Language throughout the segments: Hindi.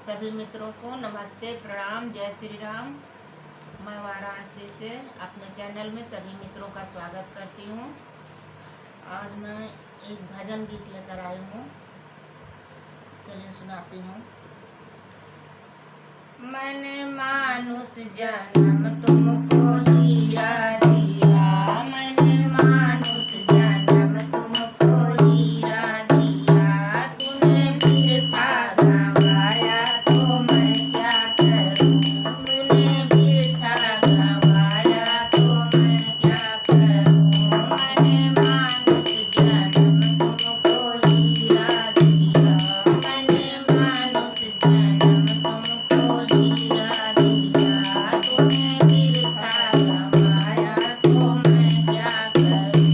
सभी मित्रों को नमस्ते, प्रणाम, जय श्री राम। मैं वाराणसी से अपने चैनल में सभी मित्रों का स्वागत करती हूँ। आज मैं एक भजन गीत लेकर आई हूँ, चलिए सुनाती हूँ। मैंने मानुष जन्म तुमको हीरा दिया, मैंने मानुष जन्म तुमको हीरा दिया। तूने बिरथा गवाया तो मैं क्या करूं, तूने बिरथा गवाया तो मैं क्या करूं। मैंने मानुष जन्म तुमको हीरा दिया, मैंने मानुष जन्म तुमको हीरा दिया। तूने बिरथा गवाया तो मैं क्या करूं।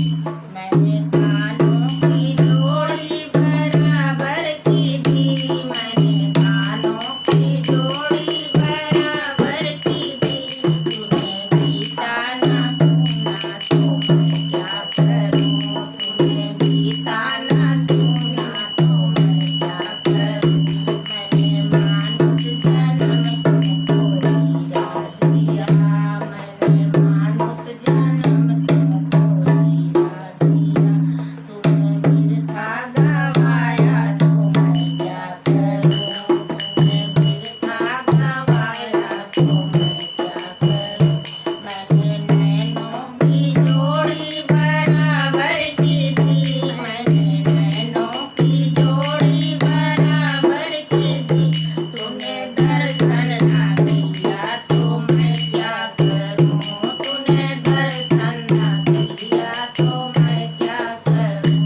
मैंने कानों की जोड़ी बराबर की दी, मैंने कानों की जोड़ी बराबर की दी। तूने गीता न सुना तो मैं क्या करूं, तूने गीता न सुना तो मैं क्या करूं। मैंने मानुष जन्म तुमको हीरा दिया, मैंने मानुष जन्म तुमको हीरा दिया। तूने बिरथा गवाया तो मैं क्या करूं, तूने बिरथा गवाया तो मैं क्या करूं। मैंने नैनों की जोड़ी बराबर की दी, मैंने नैनों की जोड़ी बराबर की दी। तूने दर्शन न दिया तो मैं क्या करूं, तूने दर्शन न दिया तो मैं क्या करूं।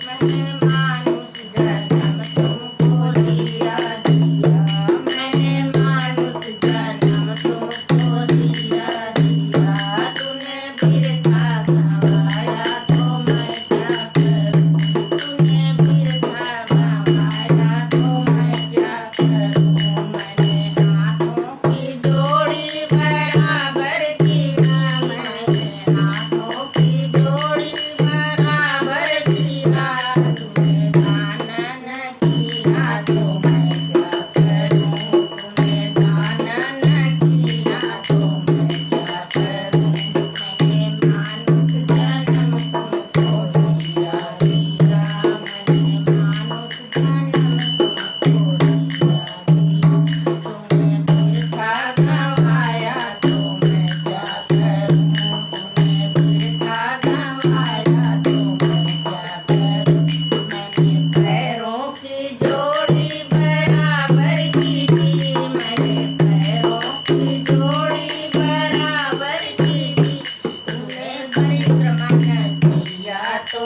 मैंने मानुष जन्म तुमको हीरा दिया, मैंने मानुष जन्म तुमको हीरा दिया। तूने बिरथा गवाया तो मैं क्या करूं, तूने बिरथा गवाया तो मैं क्या करूं। मैंने हाथों की जोड़ी बराबर किया, मैंने हाथों की जोड़ी बराबर किया। तूने दान न किया तो मैं क्या करूं, तूने दान न किया तो मैं क्या करूं। मैंने मानुष जन्म तुमको हीरा दिया, मैंने मानुष जन्म तुमको हीरा दिया। तूने बिरथा गवाया तो मैं क्या करूं, तूने बिरथा गवाया तो मैं क्या करूं। मैंने पैरों की जोड़ी बराबर की दी, मैंने पैरों की जोड़ी बराबर की दी। तूने परिक्रमा न किया तो